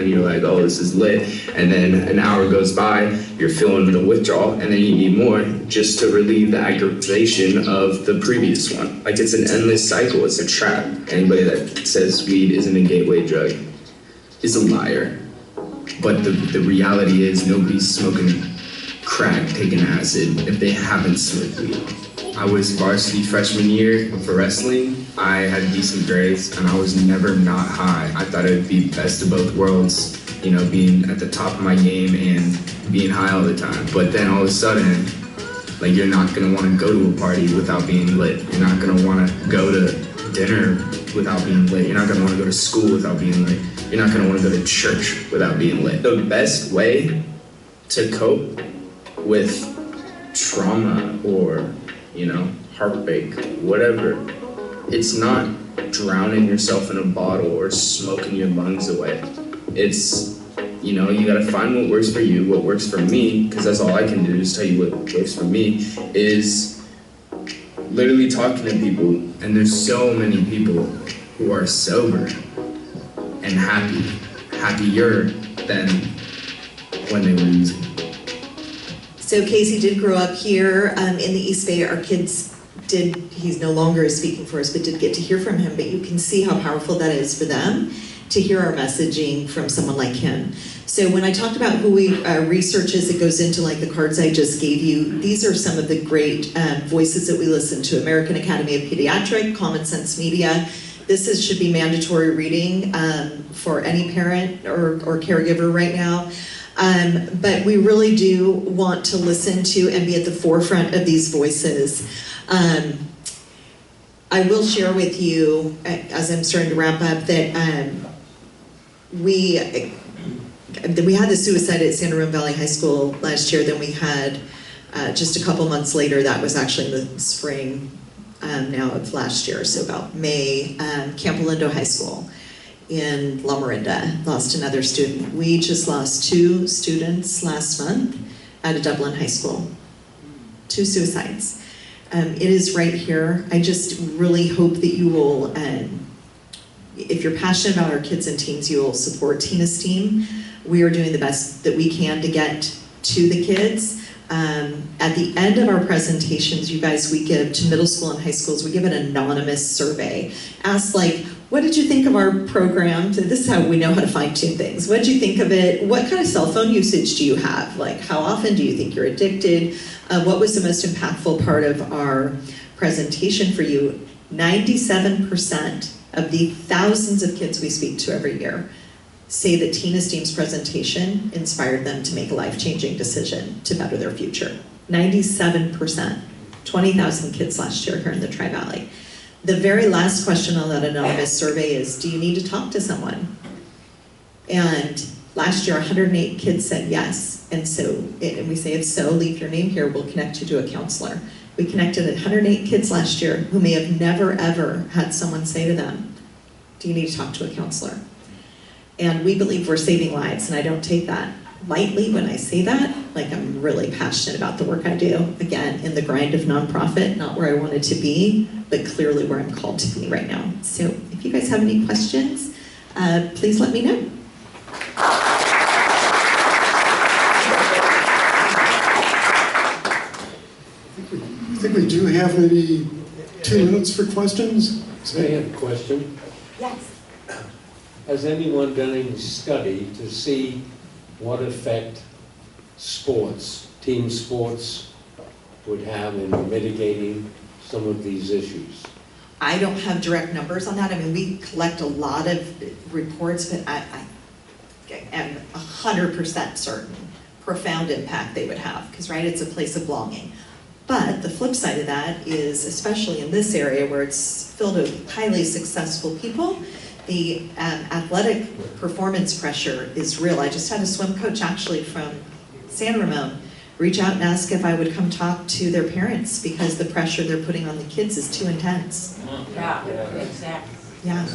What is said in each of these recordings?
then you're like, oh, this is lit. And then an hour goes by, you're feeling a withdrawal, and then you need more just to relieve the aggravation of the previous one. Like, it's an endless cycle, it's a trap. Anybody that says weed isn't a gateway drug is a liar. But the reality is nobody's smoking crack, taking acid, if they haven't smoked weed. I was varsity freshman year for wrestling. I had decent grades and I was never not high. I thought it would be best of both worlds, you know, being at the top of my game and being high all the time. But then all of a sudden, like, you're not gonna wanna go to a party without being lit. You're not gonna wanna go to dinner without being lit. You're not gonna wanna go to school without being lit. You're not gonna wanna go to church without being lit. The best way to cope with trauma or, you know, heartbreak, whatever, it's not drowning yourself in a bottle or smoking your lungs away. It's, you know, you gotta find what works for you. What works for me, because that's all I can do, is tell you what works for me, is literally talking to people. And there's so many people who are sober and happier than when they were using. So Casey did grow up here in the East Bay. Our kids did, he's no longer speaking for us, but did get to hear from him. But you can see how powerful that is for them to hear our messaging from someone like him. So when I talked about who we research is, it goes into like the cards I just gave you. These are some of the great voices that we listen to. American Academy of Pediatric, Common Sense Media. This should be mandatory reading for any parent or caregiver right now. But we really do want to listen to and be at the forefront of these voices. I will share with you, as I'm starting to wrap up, that we had the suicide at San Ramon Valley High School last year. Then we had, just a couple months later, that was actually in the spring now of last year, so about May, Campo Lindo High School in Lamarinda lost another student. We just lost 2 students last month at a Dublin high school. 2 suicides. It is right here. I just really hope that you will, if you're passionate about our kids and teens, you will support Teen Esteem. We are doing the best that we can to get to the kids. At the end of our presentations, you guys, we give to middle school and high schools, we give an anonymous survey. Ask, like, what did you think of our program? So this is how we know how to fine-tune things. What did you think of it? What kind of cell phone usage do you have? Like, how often do you think you're addicted? What was the most impactful part of our presentation for you? 97% of the thousands of kids we speak to every year say that Teen Esteem's presentation inspired them to make a life-changing decision to better their future. 97%. 20,000 kids last year here in the Tri-Valley. The very last question on that anonymous survey is, do you need to talk to someone? And last year, 108 kids said yes. And so, and we say, if so, leave your name here, we'll connect you to a counselor. We connected 108 kids last year who may have never, ever had someone say to them, do you need to talk to a counselor? And we believe we're saving lives, and I don't take that lightly when I say that. Like, I'm really passionate about the work I do. Again, in the grind of nonprofit, not where I wanted to be, but clearly where I'm called to be right now. So if you guys have any questions, please let me know. I think we do have maybe 2 minutes for questions. I have a question. Yes. Has anyone done any study to see what effect sports, team sports, would have in mitigating some of these issues? I don't have direct numbers on that. I mean, we collect a lot of reports, but I am 100% certain profound impact they would have, because, right, it's a place of belonging. But the flip side of that is, especially in this area where it's filled with highly successful people, the athletic performance pressure is real. I just had a swim coach actually from San Ramon reach out and ask if I would come talk to their parents because the pressure they're putting on the kids is too intense. Yeah, exactly. Yeah.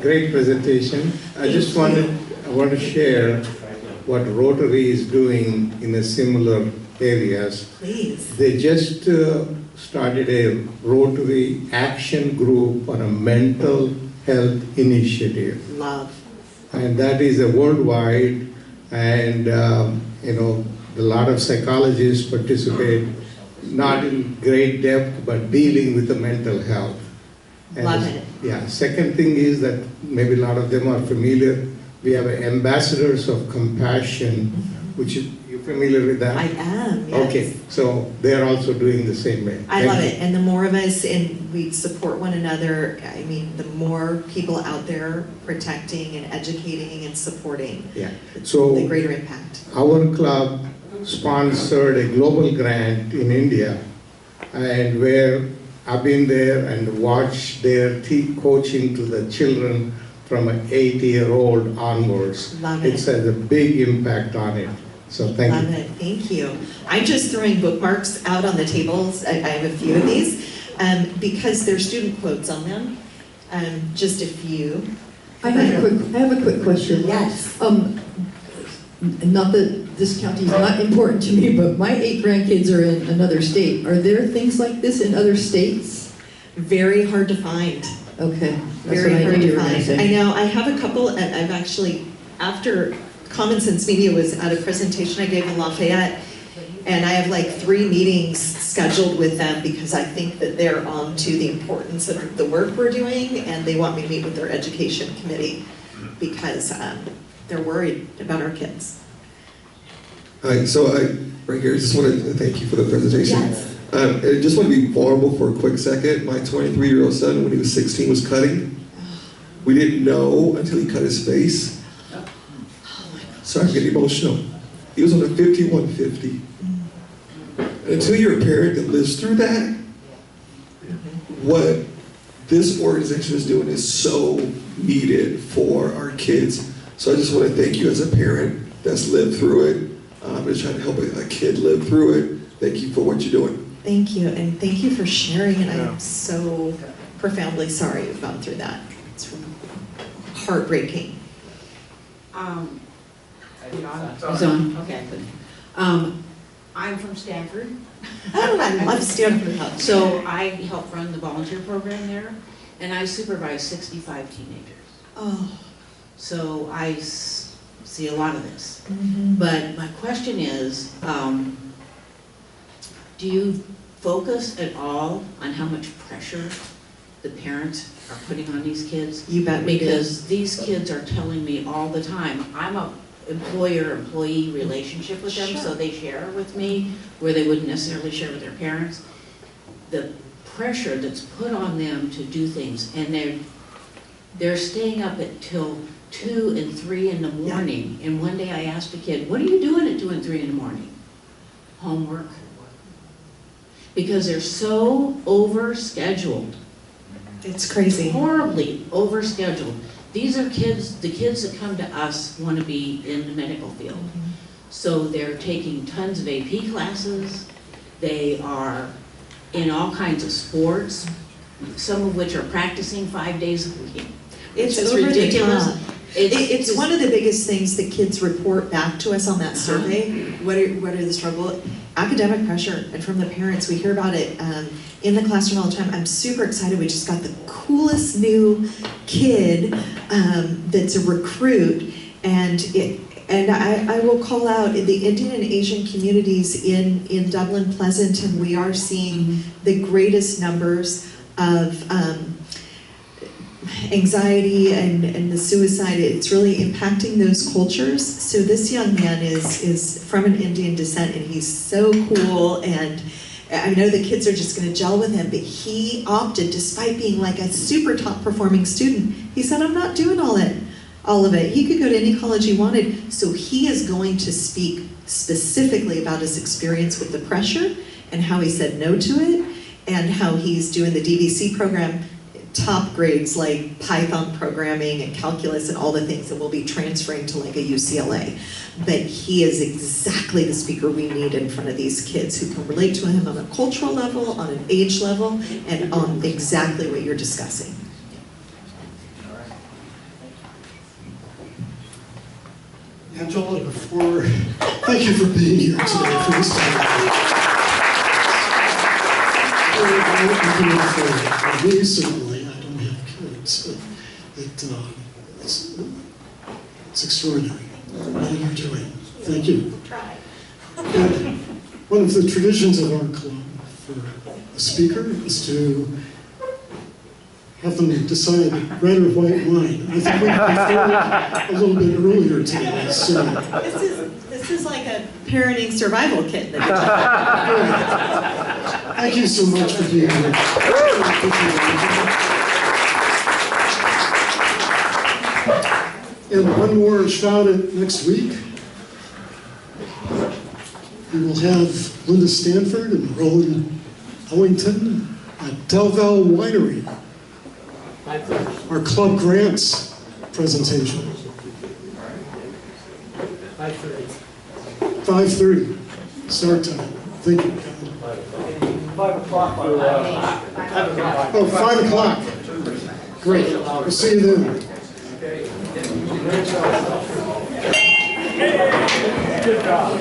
Great presentation. I want to share what Rotary is doing in a similar areas. Please. They just started a Rotary action group on a mental health initiative. Love. and that is a worldwide, and a lot of psychologists participate, not in great depth, but dealing with the mental health. And Love it. Yeah. Second thing is that maybe a lot of them are familiar. We have ambassadors of compassion, which is, you familiar with that? I am, yes. Okay, so they're also doing the same way. I Thank love you. it, and the more of us, and we support one another, I mean, the more people out there protecting and educating and supporting, Yeah. So the greater impact. our club sponsored a global grant in India, and where I've been there and watched their coaching to the children from an 8-year-old onwards. Love it. It has a big impact on it. So thank Love you. it, thank you. I'm just throwing bookmarks out on the tables, I have a few of these, because there's student quotes on them, just a few. I have a quick question. Yes. Not that this county is not important to me, but my 8 grandkids are in another state. Are there things like this in other states? Very hard to find. Okay, that's Very what I hard knew you to were going to find. say. I know, I have a couple, and I've actually, after Common Sense Media was at a presentation I gave in Lafayette, and I have like 3 meetings scheduled with them because I think that they're on to the importance of the work we're doing, and they want me to meet with their education committee because they're worried about our kids. Hi, so right here, I just want to thank you for the presentation. Yes. I just want to be vulnerable for a quick second. My 23-year-old son, when he was 16, was cutting. We didn't know until he cut his face. Sorry, I'm getting emotional. He was on a 5150. And until you're a parent that lives through that, what this organization is doing is so needed for our kids. So I just want to thank you as a parent that's lived through it. I'm just trying to help a kid live through it. Thank you for what you're doing. Thank you, and thank you for sharing, and I'm so profoundly sorry you've gone through that. It's heartbreaking. It's on. Okay. I'm from Stanford. Oh, I love Stanford Health. So I help run the volunteer program there, and I supervise 65 teenagers. Oh. So I see a lot of this. Mm-hmm. But my question is, do you focus at all on how much pressure the parents are putting on these kids? You bet we do. Because these kids are telling me all the time, I'm a employer-employee relationship with them, Sure. so they share with me where they wouldn't necessarily share with their parents. The pressure that's put on them to do things, and they're staying up till 2 and 3 in the morning. And one day I asked a kid, what are you doing at 2 and 3 in the morning? Homework. Because they're so overscheduled. It's crazy. Horribly overscheduled. These are kids, the kids that come to us want to be in the medical field. So they're taking tons of AP classes. They are in all kinds of sports, some of which are practicing 5 days a week. It's just over the ridiculous. top. It's just one of the biggest things that kids report back to us on that survey. What are the struggle? Academic pressure, and from the parents, we hear about it in the classroom all the time. I'm super excited. We just got the coolest new kid that's a recruit, and I will call out the Indian and Asian communities in Dublin, Pleasant, and we are seeing the greatest numbers of anxiety and the suicide. It's really impacting those cultures. So this young man is from an Indian descent, and he's so cool, and I know the kids are just going to gel with him, but he opted, despite being like a super top performing student, he said, I'm not doing all of it. He could go to any college he wanted. So he is going to speak specifically about his experience with the pressure and how he said no to it, and how he's doing the DVC program, top grades like Python programming and calculus and all the things that will be transferring to like a UCLA. But he is exactly the speaker we need in front of these kids who can relate to him on a cultural level, on an age level, and on exactly what you're discussing. Angela, thank you for being here today for this time. Recently, I don't have kids, but It's extraordinary what you're doing. Thank you. And one of the traditions of our club for a speaker is to have them decide red or white wine. I think we prefer a little bit earlier today, so. This is like a parenting survival kit that Thank you so much for being here. And one more shout out next week. We will have Linda Stanford and Roland Ellington at Del Val Winery. Our club grants presentation. 5:30 start time. Thank you. 5 o'clock. Oh, 5 o'clock. Great. We'll see you then. Good job.